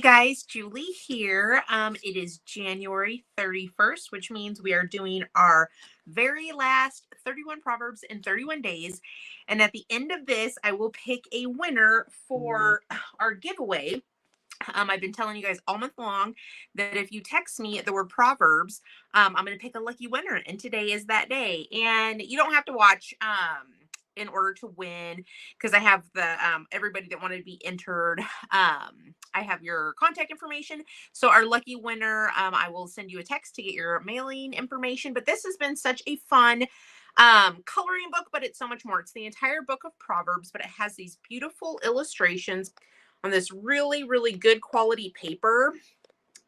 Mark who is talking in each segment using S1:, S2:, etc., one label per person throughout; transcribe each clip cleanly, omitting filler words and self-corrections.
S1: guys, Julie here. It is January 31st, which means we are doing our very last 31 Proverbs in 31 days. And at the end of this, I will pick a winner for our giveaway. I've been telling you guys all month long that if you text me the word Proverbs, I'm going to pick a lucky winner. And today is that day. And you don't have to watch in order to win because I have the everybody that wanted to be entered. I have your contact information. So our lucky winner, I will send you a text to get your mailing information. But this has been such a fun coloring book, but it's so much more. It's the entire book of Proverbs, but it has these beautiful illustrations on this really, really good quality paper.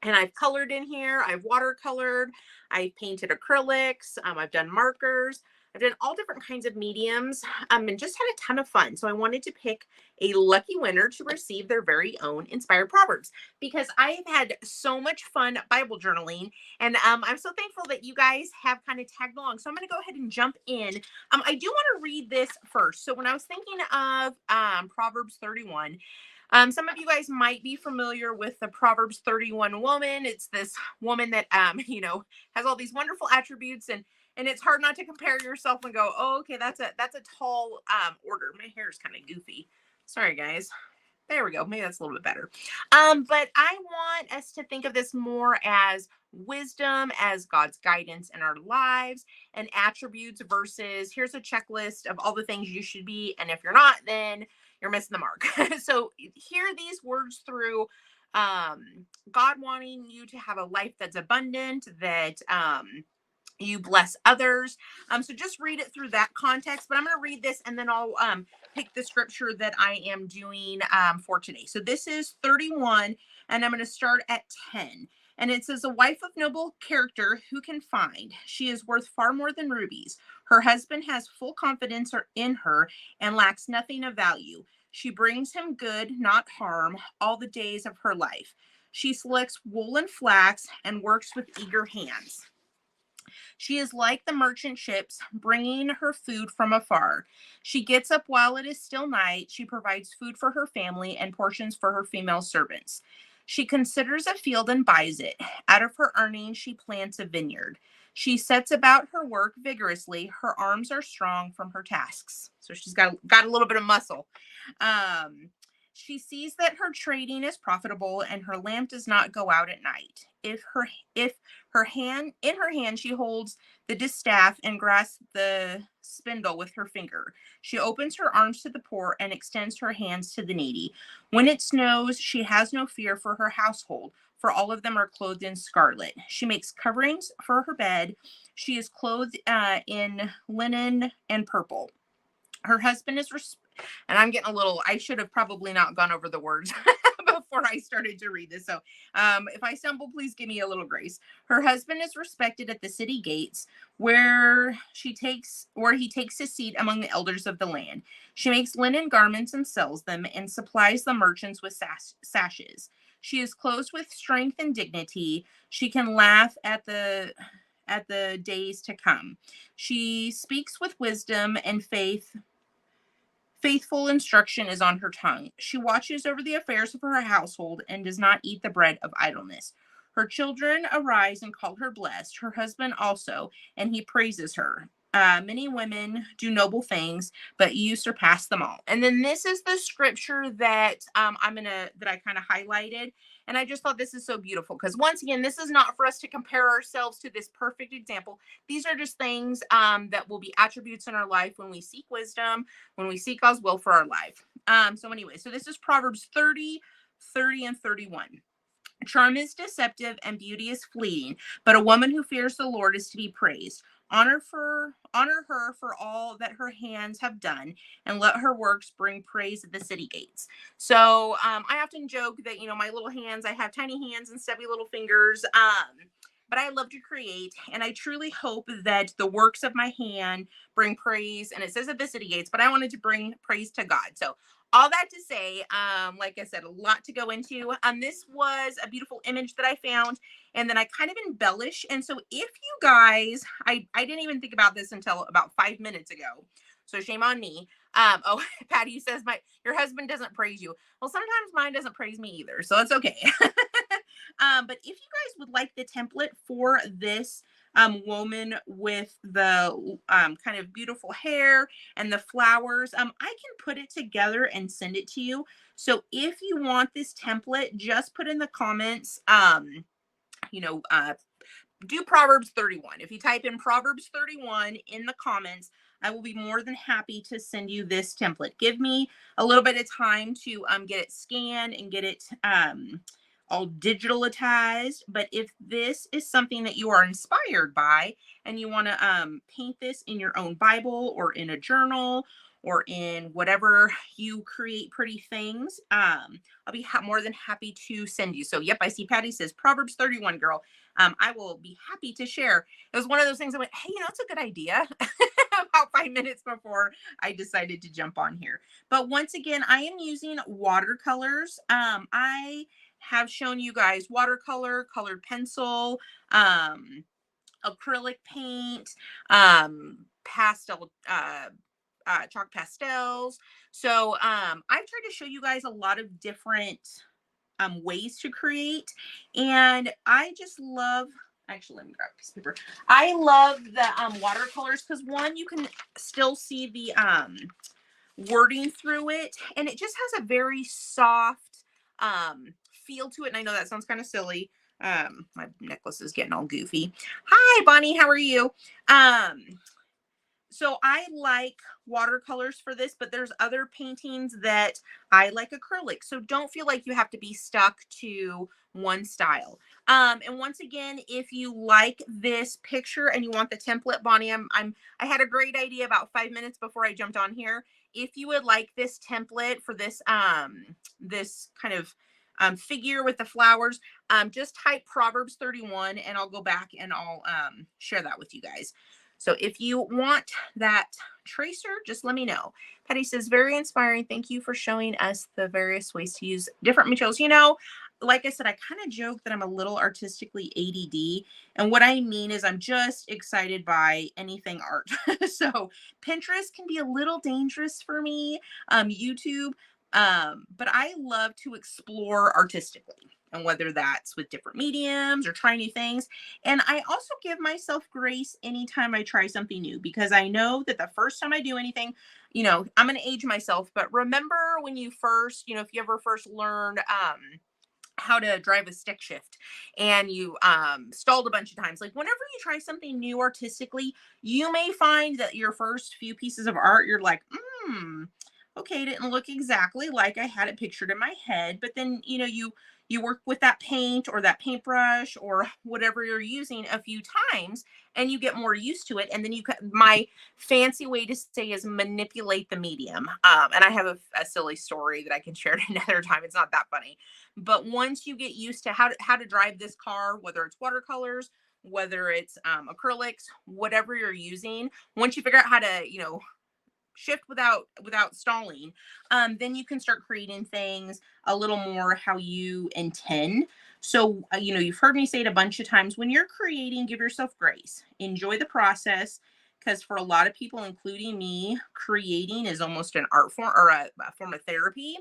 S1: And I've colored in here. I've watercolored. I've painted acrylics. I've done markers. I've done all different kinds of mediums and just had a ton of fun. So I wanted to pick a lucky winner to receive their very own inspired Proverbs because I have had so much fun Bible journaling. And I'm so thankful that you guys have kind of tagged along. So I'm going to go ahead and jump in. I do want to read this first. So when I was thinking of Proverbs 31, some of you guys might be familiar with the Proverbs 31 woman. It's this woman that, has all these wonderful attributes and it's hard not to compare yourself and go, oh, okay, that's a tall order. My hair is kind of goofy. Sorry, guys. There we go. Maybe that's a little bit better. But I want us to think of this more as wisdom, as God's guidance in our lives, and attributes versus here's a checklist of all the things you should be. And if you're not, then you're missing the mark. So hear these words through God wanting you to have a life that's abundant, that you bless others. So just read it through that context, but I'm going to read this and then I'll pick the scripture that I am doing for today. So this is 31 and I'm going to start at 10. And it says, a wife of noble character who can find? She is worth far more than rubies. Her husband has full confidence in her and lacks nothing of value. She brings him good, not harm, all the days of her life. She selects wool and flax and works with eager hands. She is like the merchant ships, bringing her food from afar. She gets up while it is still night. She provides food for her family and portions for her female servants. She considers a field and buys it. Out of her earnings, she plants a vineyard. She sets about her work vigorously. Her arms are strong from her tasks. So she's got a little bit of muscle. She sees that her trading is profitable and her lamp does not go out at night. If her hand in her hand she holds the distaff and grasps the spindle with her finger. She opens her arms to the poor and extends her hands to the needy. When it snows, she has no fear for her household, for all of them are clothed in scarlet. She makes coverings for her bed. She is clothed in linen and purple. Her husband is and I'm getting a little, I should have probably not gone over the words before I started to read this. So if I stumble, please give me a little grace. Her husband is respected at the city gates where he takes his seat among the elders of the land. She makes linen garments and sells them and supplies the merchants with sashes. She is clothed with strength and dignity. She can laugh at the days to come. She speaks with wisdom and faith. Faithful instruction is on her tongue. She watches over the affairs of her household and does not eat the bread of idleness. Her children arise and call her blessed, her husband also, and he praises her. Many women do noble things, but you surpass them all. And then this is the scripture that that I kind of highlighted. And I just thought this is so beautiful because once again, this is not for us to compare ourselves to this perfect example. These are just things that will be attributes in our life when we seek wisdom, when we seek God's will for our life. So anyway, so this is Proverbs 30, 30, and 31. Charm is deceptive and beauty is fleeting, but a woman who fears the Lord is to be praised. Honor her for all that her hands have done, and let her works bring praise at the city gates. So I often joke that my little hands, I have tiny hands and stubby little fingers. But I love to create, and I truly hope that the works of my hand bring praise. And it says at the city gates, but I wanted to bring praise to God. So all that to say, like I said, a lot to go into. This was a beautiful image that I found, and then I kind of embellish. And so if you guys, I didn't even think about this until about 5 minutes ago. So shame on me. Oh, Patty says your husband doesn't praise you. Well, sometimes mine doesn't praise me either, so it's okay. But if you guys would like the template for this woman with the kind of beautiful hair and the flowers, I can put it together and send it to you. So if you want this template, just put in the comments, you know, do Proverbs 31. If you type in Proverbs 31 in the comments, I will be more than happy to send you this template. Give me a little bit of time to get it scanned and get it all digitalized. But if this is something that you are inspired by and you want to paint this in your own Bible or in a journal or in whatever you create pretty things, I'll be more than happy to send you. So, yep, I see Patty says Proverbs 31, girl. I will be happy to share. It was one of those things I went, hey, it's a good idea about 5 minutes before I decided to jump on here. But once again, I am using watercolors. I have shown you guys watercolor, colored pencil, acrylic paint, pastel, chalk pastels. So I've tried to show you guys a lot of different ways to create. And I just love, actually, let me grab a piece of paper. I love the watercolors because one, you can still see the wording through it. And it just has a very soft feel to it. And I know that sounds kind of silly. My necklace is getting all goofy. Hi, Bonnie. How are you? So I like watercolors for this, but there's other paintings that I like acrylic. So don't feel like you have to be stuck to one style. And once again, if you like this picture and you want the template, Bonnie, I had a great idea about 5 minutes before I jumped on here. If you would like this template for this, this kind of figure with the flowers, just type Proverbs 31 and I'll go back and I'll share that with you guys. So if you want that tracer, just let me know. Patty says, very inspiring. Thank you for showing us the various ways to use different materials. Like I said, I kind of joke that I'm a little artistically ADD. And what I mean is I'm just excited by anything art. So Pinterest can be a little dangerous for me, YouTube. But I love to explore artistically. And whether that's with different mediums or trying new things. And I also give myself grace anytime I try something new because I know that the first time I do anything, I'm going to age myself. But remember when you first, if you ever first learned how to drive a stick shift and you stalled a bunch of times, like whenever you try something new artistically, you may find that your first few pieces of art, you're like, okay, it didn't look exactly like I had it pictured in my head. But then, you work with that paint or that paintbrush or whatever you're using a few times and you get more used to it. And then my fancy way to say is manipulate the medium. And I have a silly story that I can share at another time. It's not that funny. But once you get used to how to drive this car, whether it's watercolors, whether it's acrylics, whatever you're using, once you figure out how to, shift without stalling, then you can start creating things a little more how you intend. So you've heard me say it a bunch of times, when you're creating, give yourself grace, enjoy the process, because for a lot of people, including me, creating is almost an art form or a form of therapy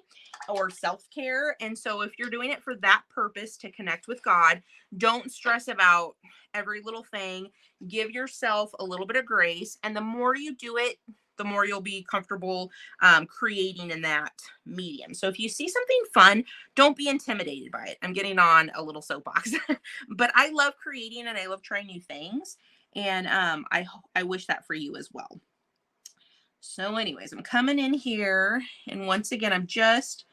S1: or self-care. And so if you're doing it for that purpose, to connect with God, don't stress about every little thing. Give yourself a little bit of grace, and the more you do it, the more you'll be comfortable creating in that medium. So if you see something fun, don't be intimidated by it. I'm getting on a little soapbox, but I love creating and I love trying new things. And I wish that for you as well. So anyways, I'm coming in here. And once again, I'm just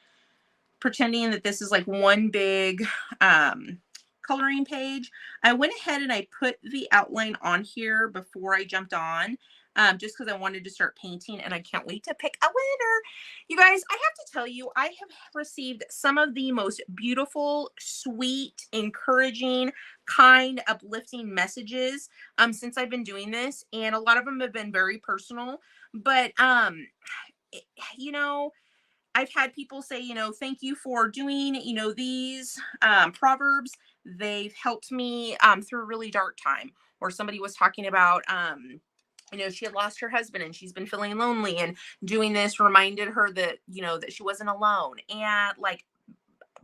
S1: pretending that this is like one big coloring page. I went ahead and I put the outline on here before I jumped on, just because I wanted to start painting and I can't wait to pick a winner. You guys, I have to tell you, I have received some of the most beautiful, sweet, encouraging, kind, uplifting messages since I've been doing this. And a lot of them have been very personal, but you know, I've had people say, thank you for doing, these proverbs. They've helped me through a really dark time. Or somebody was talking about she had lost her husband and she's been feeling lonely, and doing this reminded her that, that she wasn't alone. And like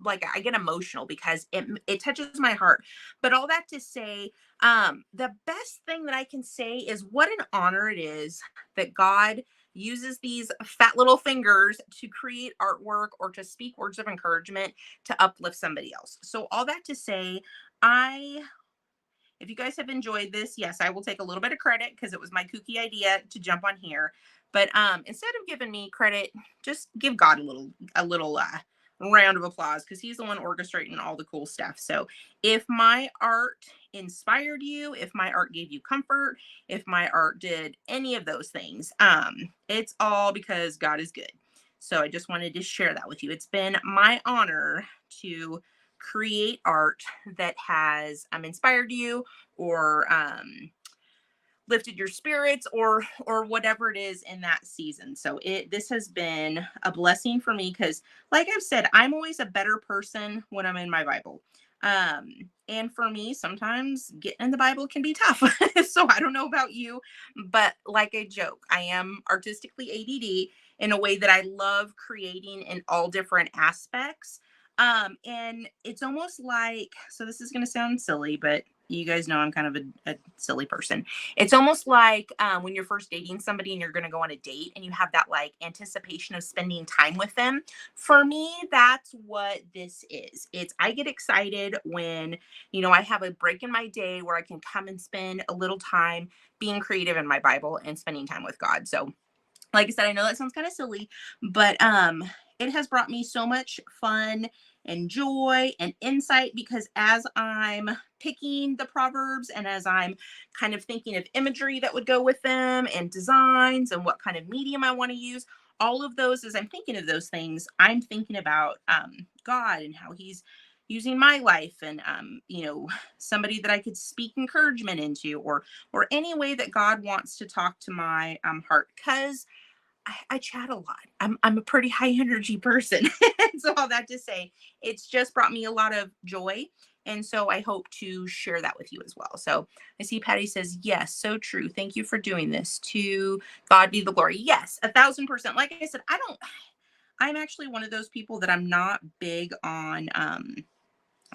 S1: I get emotional because it touches my heart. But all that to say, the best thing that I can say is what an honor it is that God uses these fat little fingers to create artwork or to speak words of encouragement to uplift somebody else. So all that to say, I if you guys have enjoyed this, yes, I will take a little bit of credit because it was my kooky idea to jump on here. But instead of giving me credit, just give God a little round of applause because he's the one orchestrating all the cool stuff. So if my art inspired you, if my art gave you comfort, if my art did any of those things, it's all because God is good. So I just wanted to share that with you. It's been my honor to create art that has inspired you, or lifted your spirits, or whatever it is in that season. So this has been a blessing for me because, like I've said, I'm always a better person when I'm in my Bible. And for me, sometimes getting in the Bible can be tough. So I don't know about you, but like I joke, I am artistically ADD in a way that I love creating in all different aspects. And it's almost like, so this is going to sound silly, but you guys know I'm kind of a silly person. It's almost like when you're first dating somebody and you're going to go on a date and you have that like anticipation of spending time with them. For me, that's what this is. I get excited when, I have a break in my day where I can come and spend a little time being creative in my Bible and spending time with God. So like I said, I know that sounds kind of silly, but it has brought me so much fun and joy and insight because as I'm picking the proverbs and as I'm kind of thinking of imagery that would go with them and designs and what kind of medium I want to use, all of those, as I'm thinking of those things, I'm thinking about God and how he's using my life, and somebody that I could speak encouragement into, or any way that God wants to talk to my heart, because I chat a lot. I'm a pretty high energy person. So all that to say, it's just brought me a lot of joy. And so I hope to share that with you as well. So I see Patty says, yes, so true. Thank you for doing this. To God be the glory. Yes, 1,000%. Like I said, I'm actually one of those people that I'm not big on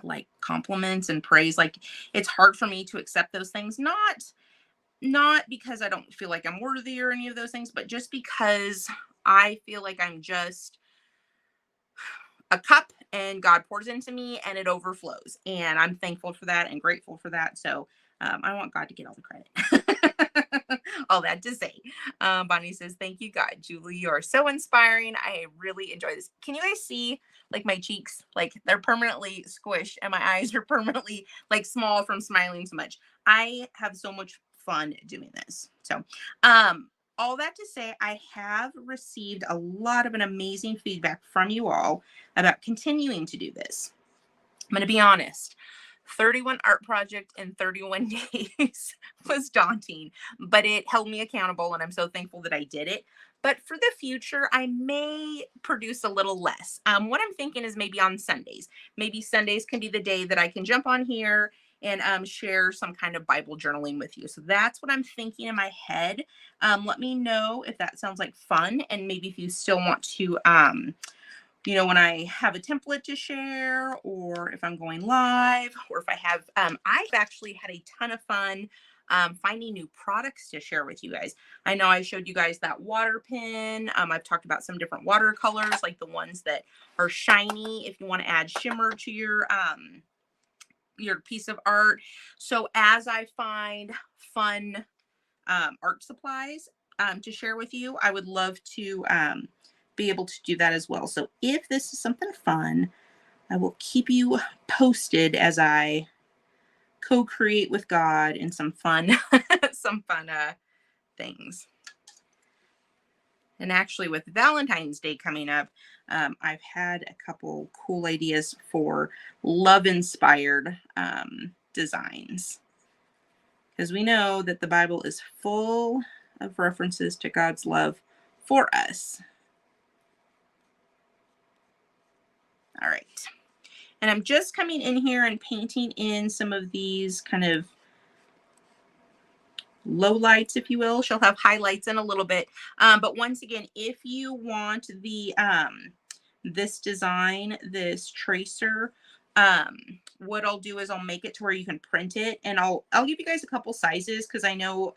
S1: like compliments and praise. Like it's hard for me to accept those things. Not because I don't feel like I'm worthy or any of those things, but just because I feel like I'm just a cup and God pours into me and it overflows. And I'm thankful for that and grateful for that. So I want God to get all the credit. All that to say. Bonnie says, thank you, God. Julie, you are so inspiring. I really enjoy this. Can you guys see like my cheeks? Like they're permanently squished and my eyes are permanently like small from smiling so much. I have so much fun doing this. So, all that to say, I have received a lot of an amazing feedback from you all about continuing to do this. I'm going to be honest. 31 art project in 31 days was daunting, but it held me accountable and I'm so thankful that I did it. But for the future, I may produce a little less. What I'm thinking is maybe on Sundays. Maybe Sundays can be the day that I can jump on here and share some kind of Bible journaling with you. So that's what I'm thinking in my head. Let me know if that sounds like fun, and maybe if you still want to when I have a template to share, or if I'm going live, or if I've actually had a ton of fun finding new products to share with you guys. I know I showed you guys that water pen. I've talked about some different watercolors, like the ones that are shiny if you want to add shimmer to your piece of art. So as I find fun art supplies to share with you, I would love to be able to do that as well. So if this is something fun, I will keep you posted as I co-create with God in some fun, some fun things. And actually, with Valentine's Day coming up, I've had a couple cool ideas for love-inspired designs. Because we know that the Bible is full of references to God's love for us. All right. And I'm just coming in here and painting in some of these kind of low lights, if you will. She'll have highlights in a little bit. But once again, if you want the this design, this tracer, what I'll do is I'll make it to where you can print it, and I'll give you guys a couple sizes, because I know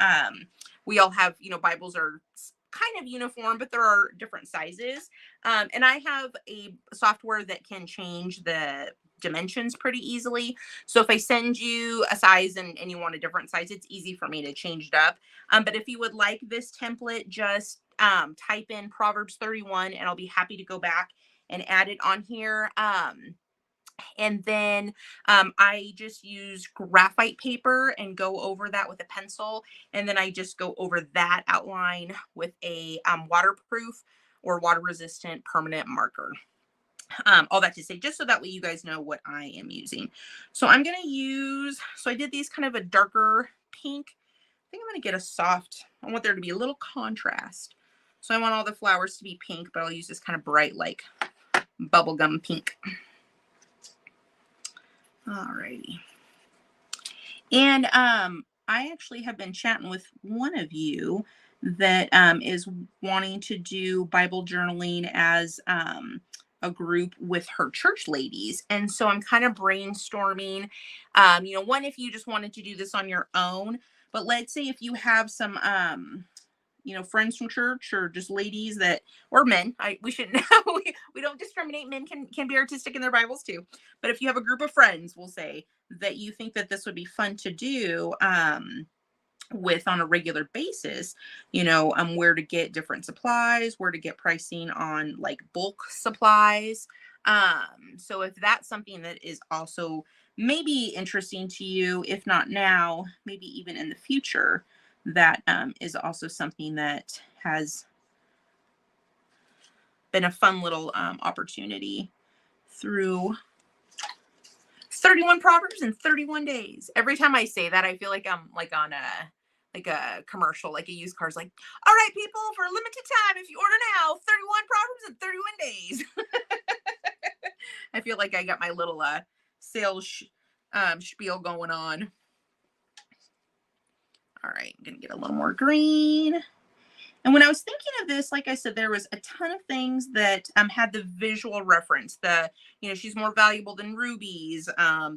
S1: we all have, Bibles are kind of uniform, but there are different sizes. And I have a software that can change the dimensions pretty easily. So if I send you a size and you want a different size, it's easy for me to change it up. But if you would like this template, just type in Proverbs 31 and I'll be happy to go back and add it on here. And then I just use graphite paper and go over that with a pencil. And then I just go over that outline with a waterproof or water resistant permanent marker. All that to say, just so that way you guys know what I am using. So I'm going to use, so I did these kind of a darker pink. I think I'm going to get a soft, I want there to be a little contrast. So I want all the flowers to be pink, but I'll use this kind of bright, like bubblegum pink. Alrighty. And I actually have been chatting with one of you that is wanting to do Bible journaling as a group with her church ladies. And so I'm kind of brainstorming, one, if you just wanted to do this on your own, but let's say if you have some friends from church or just ladies that, or men, we shouldn't, we don't discriminate. Men can be artistic in their Bibles too. But if you have a group of friends, we'll say, that you think that this would be fun to do with on a regular basis, where to get different supplies, where to get pricing on like bulk supplies. So if that's something that is also maybe interesting to you, if not now, maybe even in the future, that is also something that has been a fun little opportunity through 31 Proverbs in 31 days. Every time I say that, I feel like I'm like on a commercial, like a used car's like, all right, people, for a limited time, if you order now, 31 Proverbs in 31 days. I feel like I got my little sales spiel going on. All right, I'm going to get a little more green. And when I was thinking of this, like I said, there was a ton of things that had the visual reference. She's more valuable than rubies.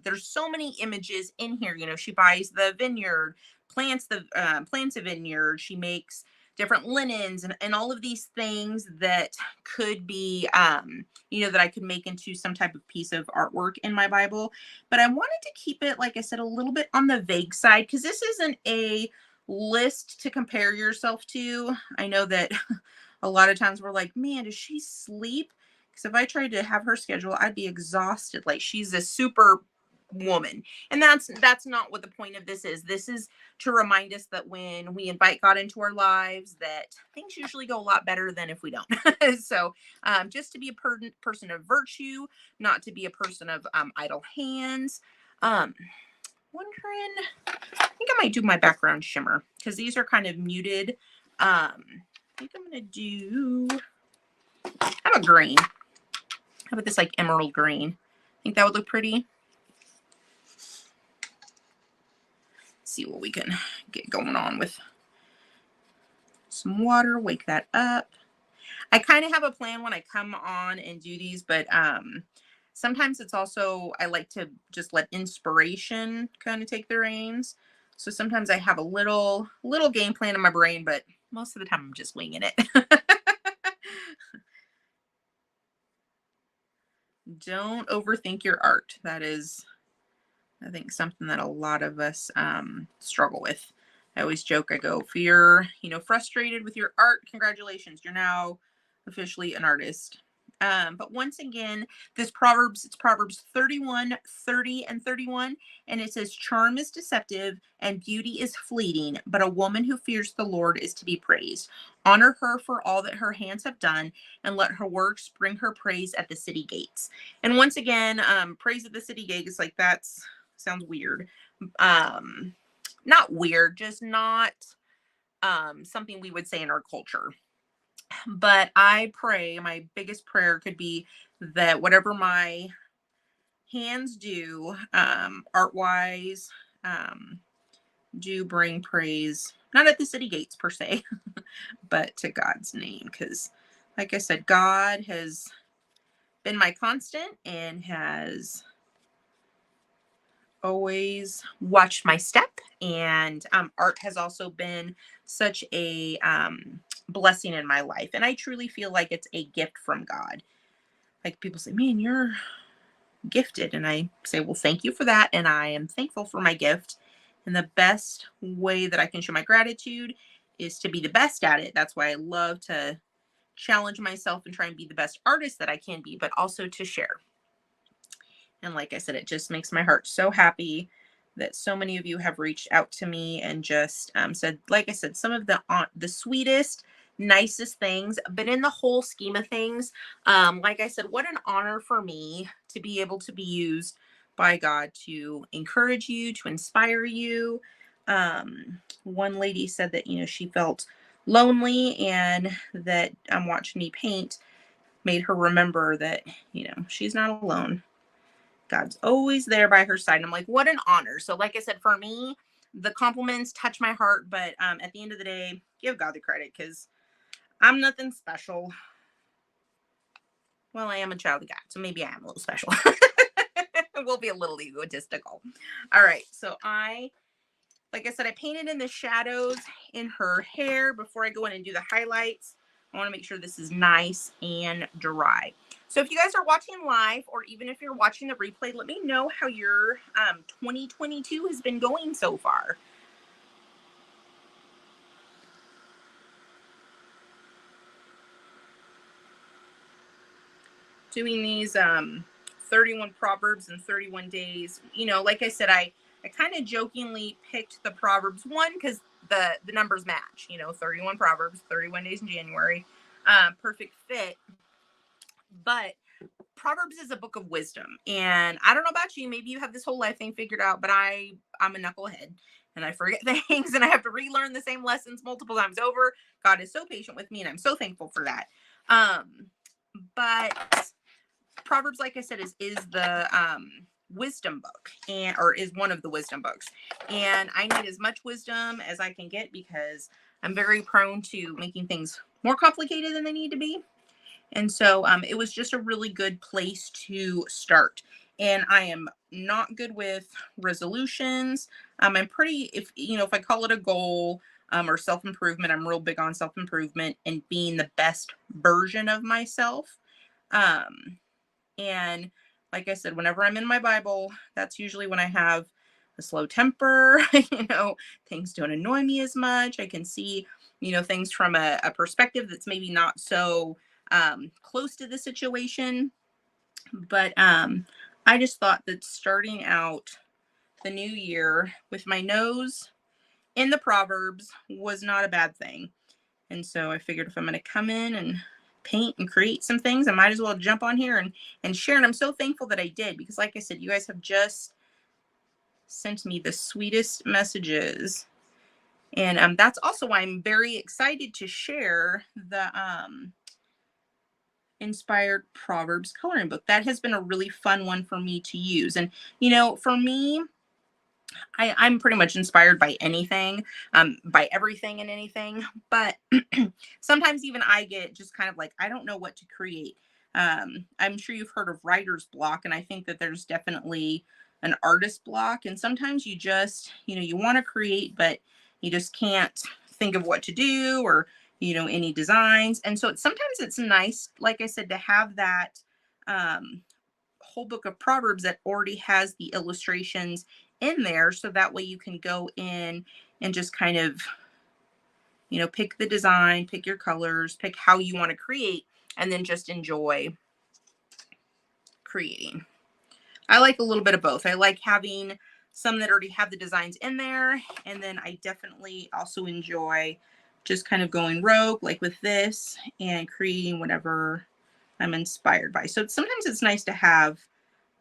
S1: There's so many images in here. She buys the vineyard, plants a vineyard. She makes different linens and all of these things that could be, that I could make into some type of piece of artwork in my Bible. But I wanted to keep it, like I said, a little bit on the vague side, because this isn't a list to compare yourself to. I know that a lot of times we're like, man, does she sleep? Because if I tried to have her schedule, I'd be exhausted. Like, she's a super woman. And that's not what the point of this is. This is to remind us that when we invite God into our lives, that things usually go a lot better than if we don't. So just to be a person of virtue, not to be a person of idle hands. Wondering, I think I might do my background shimmer because these are kind of muted. I think I'm going to do, how about green? How about this like emerald green? I think that would look pretty. Let's see what we can get going on with some water, wake that up. I kind of have a plan when I come on and do these, but sometimes it's also, I like to just let inspiration kind of take the reins. So sometimes I have a little game plan in my brain, but most of the time I'm just winging it. Don't overthink your art. That is, I think, something that a lot of us struggle with. I always joke, I go, if you're, frustrated with your art, congratulations, you're now officially an artist. But once again, it's Proverbs 31, 30, and 31. And it says, charm is deceptive and beauty is fleeting, but a woman who fears the Lord is to be praised. Honor her for all that her hands have done, and let her works bring her praise at the city gates. And once again, praise at the city gates, like that's sounds weird. Not weird, just not something we would say in our culture. But I pray, my biggest prayer could be that whatever my hands do, art-wise, do bring praise, not at the city gates per se, but to God's name. Because, like I said, God has been my constant and has always watched my step. And art has also been such a blessing in my life. And I truly feel like it's a gift from God. Like people say, man, you're gifted. And I say, well, thank you for that. And I am thankful for my gift. And the best way that I can show my gratitude is to be the best at it. That's why I love to challenge myself and try and be the best artist that I can be, but also to share. And like I said, it just makes my heart so happy that so many of you have reached out to me and just said, like I said, some of the sweetest, nicest things. But in the whole scheme of things, like I said, what an honor for me to be able to be used by God to encourage you, to inspire you. One lady said that, she felt lonely and that watching me paint made her remember that, she's not alone. God's always there by her side. And I'm like, what an honor. So, like I said, for me, the compliments touch my heart. But at the end of the day, give God the credit because I'm nothing special. Well, I am a child of God, so maybe I am a little special. We'll be a little egotistical. All right. So, like I said, I painted in the shadows in her hair before I go in and do the highlights. I want to make sure this is nice and dry. So if you guys are watching live, or even if you're watching the replay, let me know how your 2022 has been going so far. Doing these 31 Proverbs in 31 days. Like I said, I kind of jokingly picked the Proverbs one because the numbers match. 31 Proverbs, 31 days in January. Perfect fit. But Proverbs is a book of wisdom. And I don't know about you, maybe you have this whole life thing figured out, but I'm a knucklehead and I forget things and I have to relearn the same lessons multiple times over. God is so patient with me and I'm so thankful for that. But Proverbs, like I said, is the wisdom book, or is one of the wisdom books. And I need as much wisdom as I can get because I'm very prone to making things more complicated than they need to be. And so it was just a really good place to start. And I am not good with resolutions. I'm pretty, if I call it a goal or self improvement, I'm real big on self improvement and being the best version of myself. And like I said, whenever I'm in my Bible, that's usually when I have a slow temper. Things don't annoy me as much. I can see, things from a perspective that's maybe not so close to the situation. But I just thought that starting out the new year with my nose in the Proverbs was not a bad thing. And so I figured if I'm going to come in and paint and create some things, I might as well jump on here and share. And I'm so thankful that I did because, like I said, you guys have just sent me the sweetest messages. And that's also why I'm very excited to share the inspired Proverbs coloring book. That has been a really fun one for me to use. And, for me, I'm pretty much inspired by anything, by everything and anything. But sometimes even I get just kind of like, I don't know what to create. I'm sure you've heard of writer's block, and I think that there's definitely an artist block. And sometimes you just, you want to create, but you just can't think of what to do or, any designs. And so sometimes it's nice, like I said, to have that whole book of Proverbs that already has the illustrations in there. So that way you can go in and just kind of, pick the design, pick your colors, pick how you want to create, and then just enjoy creating. I like a little bit of both. I like having some that already have the designs in there. And then I definitely also enjoy just kind of going rogue, like with this, and creating whatever I'm inspired by. So sometimes it's nice to have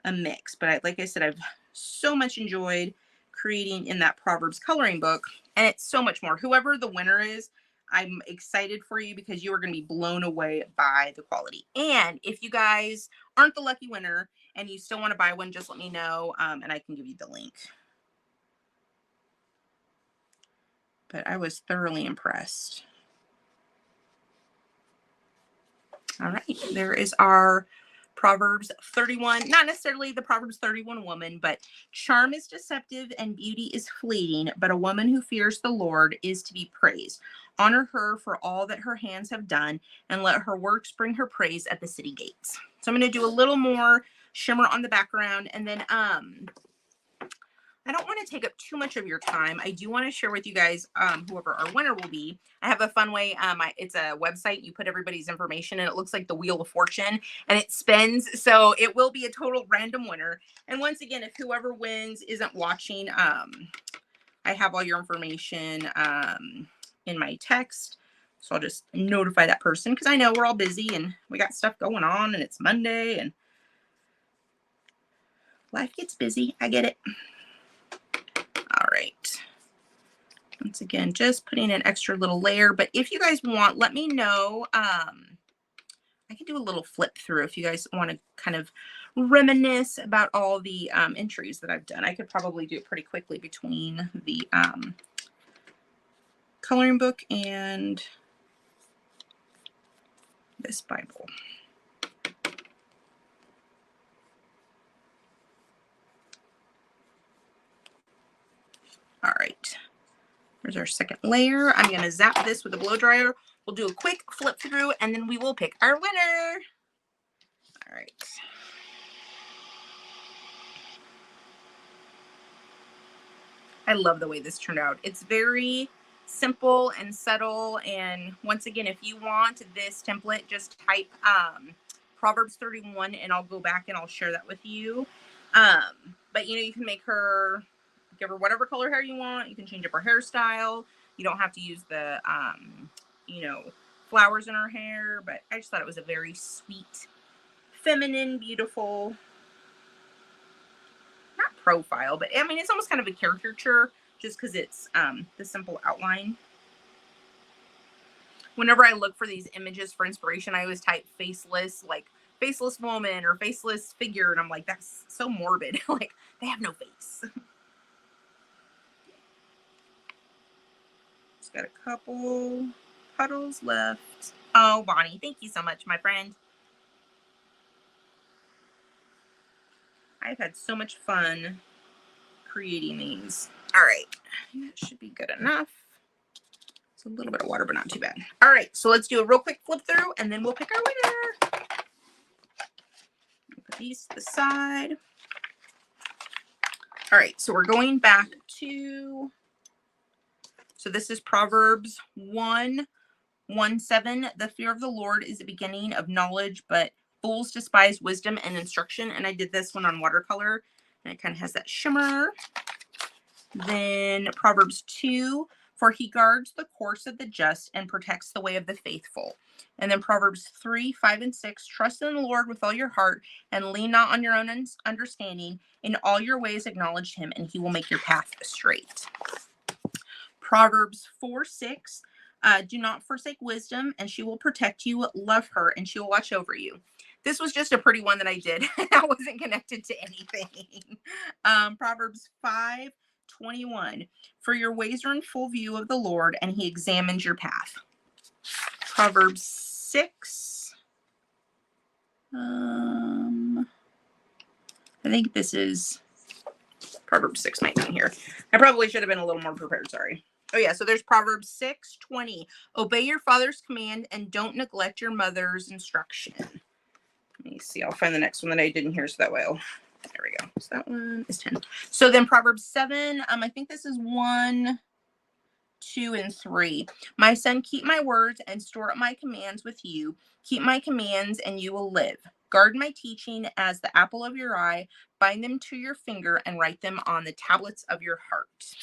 S1: a mix, but like I said, I've so much enjoyed creating in that Proverbs coloring book, and it's so much more. Whoever the winner is, I'm excited for you because you are going to be blown away by the quality. And if you guys aren't the lucky winner and you still want to buy one, just let me know, and I can give you the link. but I was thoroughly impressed. All right, there is our Proverbs 31, not necessarily the Proverbs 31 woman, but charm is deceptive and beauty is fleeting, but a woman who fears the Lord is to be praised. Honor her for all that her hands have done, and let her works bring her praise at the city gates. So I'm going to do a little more shimmer on the background, and then I don't want to take up too much of your time. I do want to share with you guys whoever our winner will be. I have a fun way. It's a website. You put everybody's information and it looks like the Wheel of Fortune and it spins. So it will be a total random winner. And once again, if whoever wins isn't watching, I have all your information in my text. So I'll just notify that person because I know we're all busy and we got stuff going on and it's Monday and life gets busy. I get it. All right. Once again, just putting an extra little layer. But if you guys want, let me know. I can do a little flip through if you guys want to kind of reminisce about all the entries that I've done. I could probably do it pretty quickly between the coloring book and this Bible. All right. There's our second layer. I'm going to zap this with a blow dryer. We'll do a quick flip through and then we will pick our winner. All right. I love the way this turned out. It's very simple and subtle. And once again, if you want this template, just type Proverbs 31 and I'll go back and I'll share that with you. But you know, you can make her, give her whatever color hair you want. You can change up her hairstyle. You don't have to use the, you know, flowers in her hair. But I just thought it was a very sweet, feminine, beautiful, not profile, but I mean, it's almost kind of a caricature just because it's the simple outline. Whenever I look for these images for inspiration, I always type faceless, like faceless woman or faceless figure. And I'm like, that's so morbid. Like they have no face. Just got a couple puddles left. Oh, Bonnie, thank you so much, my friend. I've had so much fun creating these. All right, that should be good enough. It's a little bit of water, but not too bad. All right, so let's do a real quick flip through and then we'll pick our winner. Put these to the side. All right, so we're going back to, so this is Proverbs 1:1-7. The fear of the Lord is the beginning of knowledge, but fools despise wisdom and instruction. And I did this one on watercolor and it kind of has that shimmer. Then Proverbs 2, for he guards the course of the just and protects the way of the faithful. And then Proverbs 3:5-6, trust in the Lord with all your heart and lean not on your own understanding. In all your ways acknowledge him and he will make your path straight. Proverbs 4:6, do not forsake wisdom and she will protect you. Love her and she will watch over you. This was just a pretty one that I did. That wasn't connected to anything. Proverbs 5:21, for your ways are in full view of the Lord and he examines your path. Proverbs 6. I think this is Proverbs 6 might be here. I probably should have been a little more prepared. Sorry. Oh yeah, so there's Proverbs 6:20. Obey your father's command and don't neglect your mother's instruction. Let me see. I'll find the next one that I didn't hear so that way. There we go. So that one is 10. So then Proverbs 7. I think this is 1, 2, and 3. My son, keep my words and store up my commands with you. Keep my commands and you will live. Guard my teaching as the apple of your eye. Bind them to your finger and write them on the tablets of your heart.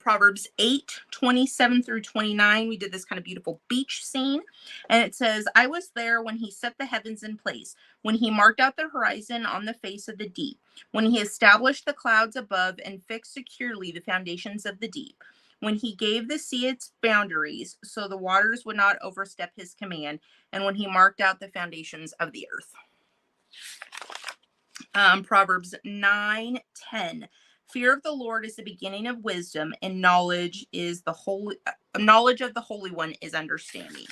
S1: Proverbs 8:27-29. We did this kind of beautiful beach scene. And it says, I was there when he set the heavens in place, when he marked out the horizon on the face of the deep, when he established the clouds above and fixed securely the foundations of the deep, when he gave the sea its boundaries so the waters would not overstep his command, and when he marked out the foundations of the earth. Proverbs 9:10. Fear of the Lord is the beginning of wisdom, and knowledge of the Holy One is understanding.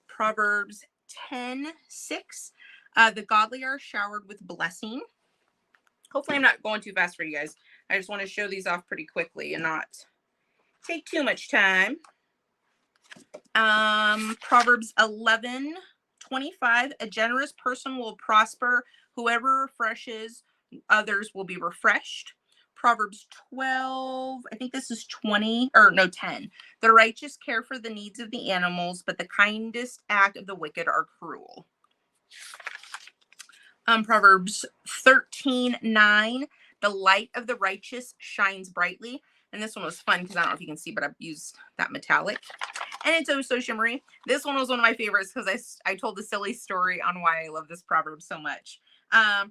S1: Proverbs 10:6. The godly are showered with blessing. Hopefully I'm not going too fast for you guys. I just want to show these off pretty quickly and not take too much time. Proverbs 11:25. A generous person will prosper. Whoever refreshes others will be refreshed. Proverbs 12, I think this is 20, or no, 10. The righteous care for the needs of the animals, but the kindest act of the wicked are cruel. Proverbs 13:9. The light of the righteous shines brightly. And this one was fun because I don't know if you can see, but I've used that metallic. And it's so shimmery. This one was one of my favorites because I told the silly story on why I love this proverb so much.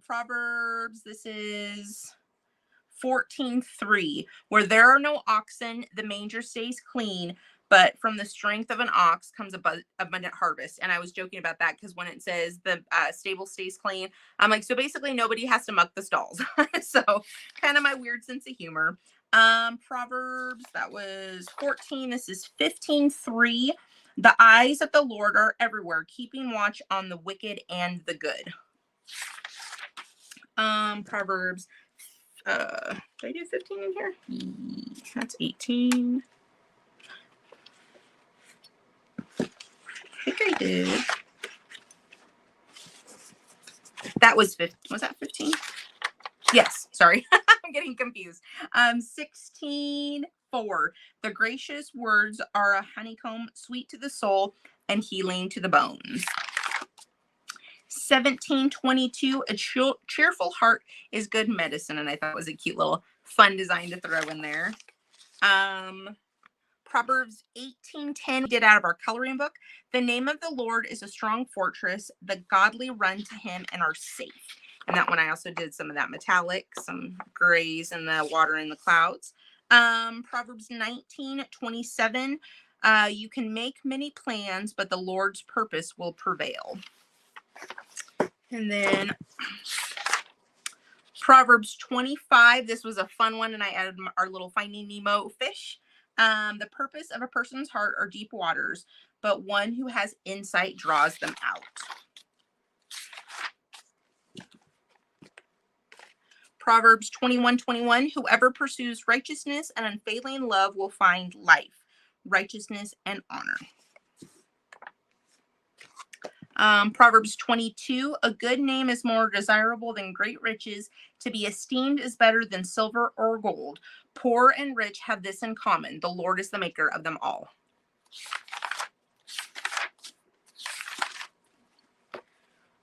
S1: Proverbs, this is 14:3. Where there are no oxen, the manger stays clean, but from the strength of an ox comes abundant harvest. And I was joking about that because when it says the stable stays clean, I'm like, so basically nobody has to muck the stalls. So kind of my weird sense of humor. Proverbs, that was 14. This is 15:3. The eyes of the Lord are everywhere, keeping watch on the wicked and the good. Proverbs, did I do 15 in here? That's 18. I think I did. That was 15. Was that 15? Yes, sorry. I'm getting confused. 16:4. The gracious words are a honeycomb, sweet to the soul and healing to the bones. 17:22. A cheerful heart is good medicine. And I thought it was a cute little fun design to throw in there. Proverbs 18:10 we did out of our coloring book. The name of the Lord is a strong fortress. The godly run to him and are safe. And that one I also did some of that metallic, some grays and the water in the clouds. Proverbs 19:27. You can make many plans, but the Lord's purpose will prevail. And then Proverbs 25. This was a fun one, and I added our little Finding Nemo fish. The purpose of a person's heart are deep waters, but one who has insight draws them out. Proverbs 21:21. Whoever pursues righteousness and unfailing love will find life, righteousness, and honor. Proverbs 22. A good name is more desirable than great riches. To be esteemed is better than silver or gold. Poor and rich have this in common. The Lord is the maker of them all.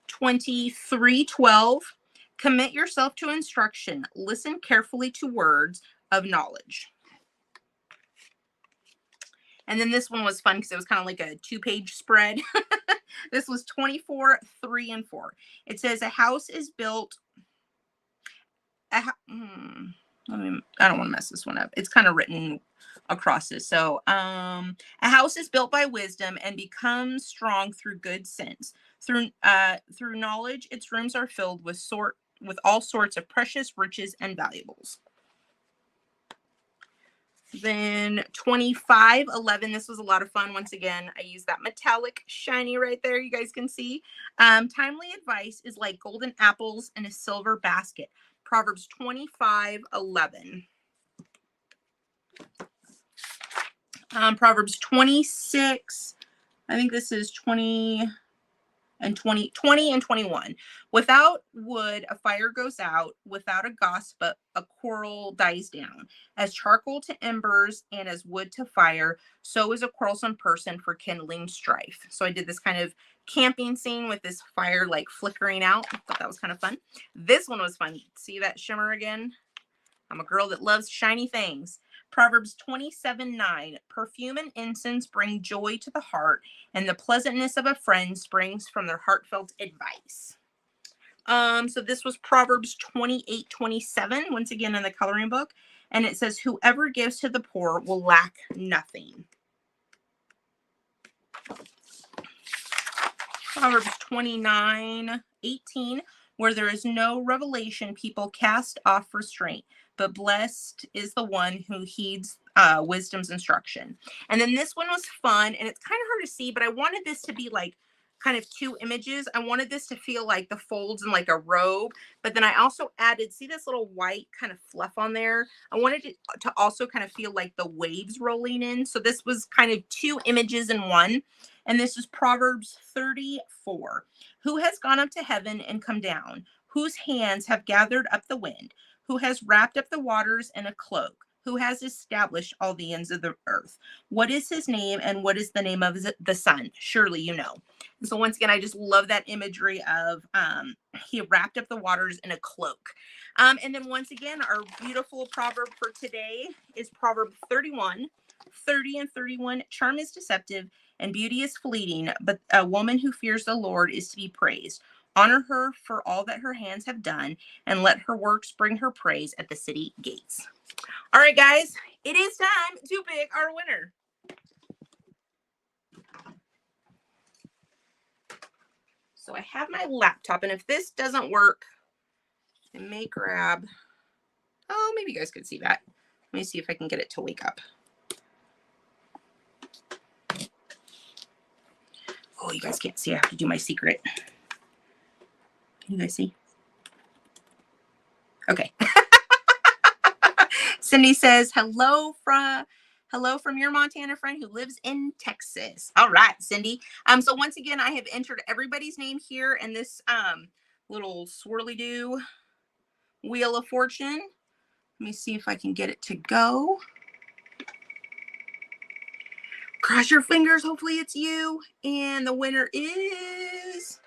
S1: 23:12. Commit yourself to instruction. Listen carefully to words of knowledge. And then this one was fun because it was kind of like a 2-page spread. This was 24:3-4. It says a house is built. I don't want to mess this one up. It's kind of written across this. So a house is built by wisdom and becomes strong through good sense. Through knowledge, its rooms are filled with all sorts of precious riches and valuables. Then 25:11. This was a lot of fun. Once again, I used that metallic shiny right there. You guys can see. Timely advice is like golden apples in a silver basket. Proverbs 25:11. Proverbs 26. I think this is 20 and 21. Without wood, a fire goes out. Without a gossip, a quarrel dies down. As charcoal to embers and as wood to fire, so is a quarrelsome person for kindling strife. So I did this kind of camping scene with this fire like flickering out. I thought that was kind of fun. This one was fun. See that shimmer again? I'm a girl that loves shiny things. Proverbs 27:9. Perfume and incense bring joy to the heart, and the pleasantness of a friend springs from their heartfelt advice. So this was Proverbs 28:27, once again in the coloring book. And it says, whoever gives to the poor will lack nothing. Proverbs 29:18. Where there is no revelation, people cast off restraint. but blessed is the one who heeds wisdom's instruction. And then this one was fun, and it's kind of hard to see, but I wanted this to be like kind of two images. I wanted this to feel like the folds in like a robe, but then I also added, see this little white kind of fluff on there? I wanted it to also kind of feel like the waves rolling in. So this was kind of two images in one. And this is Proverbs 34. Who has gone up to heaven and come down? Whose hands have gathered up the wind? Who has wrapped up the waters in a cloak? Who has established all the ends of the earth? What is his name, and what is the name of the sun? Surely you know. And so once again, I just love that imagery of he wrapped up the waters in a cloak. And then once again, our beautiful proverb for today is Proverb 31, 30 and 31. Charm is deceptive and beauty is fleeting, but a woman who fears the Lord is to be praised. Honor her for all that her hands have done, and let her works bring her praise at the city gates. All right, guys, it is time to pick our winner. So I have my laptop, and if this doesn't work, I may grab, oh, maybe you guys could see that. Let me see if I can get it to wake up. Oh, you guys can't see. I have to do my secret. Can you guys see? Okay. Cindy says, hello from your Montana friend who lives in Texas. All right, Cindy. So once again, I have entered everybody's name here in this little swirly-do wheel of fortune. Let me see if I can get it to go. Cross your fingers. Hopefully it's you. And the winner is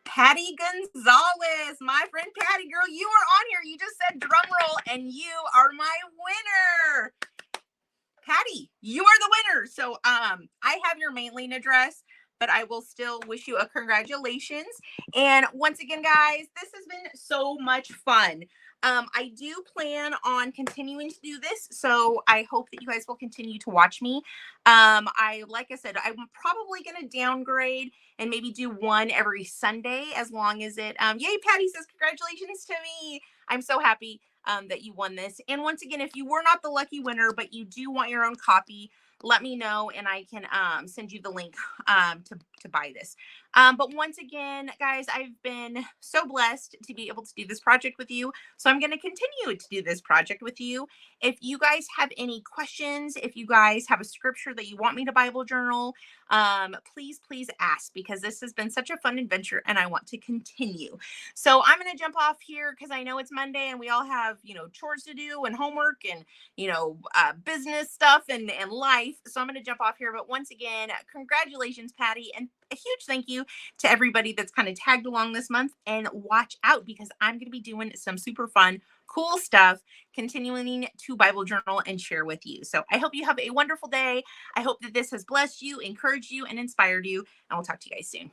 S1: Patty Gonzalez. My friend Patty, girl, you are on here. You just said drum roll, and you are my winner. Patty, you are the winner. So I have your mailing address, but I will still wish you a congratulations. And once again, guys, this has been so much fun. I do plan on continuing to do this, so I hope that you guys will continue to watch me. Like I said, I'm probably going to downgrade and maybe do one every Sunday, as long as it, yay, Patty says, congratulations to me. I'm so happy that you won this. And once again, if you were not the lucky winner, but you do want your own copy, let me know and I can send you the link to buy this. But once again, guys, I've been so blessed to be able to do this project with you. So I'm going to continue to do this project with you. If you guys have any questions, if you guys have a scripture that you want me to Bible journal, please ask, because this has been such a fun adventure and I want to continue. So I'm going to jump off here because I know it's Monday and we all have, chores to do and homework and, business stuff and life. So I'm going to jump off here. But once again, congratulations, Patty. And a huge thank you to everybody that's kind of tagged along this month. And watch out, because I'm going to be doing some super fun, cool stuff, continuing to Bible journal and share with you. So I hope you have a wonderful day. I hope that this has blessed you, encouraged you, and inspired you. And we'll talk to you guys soon.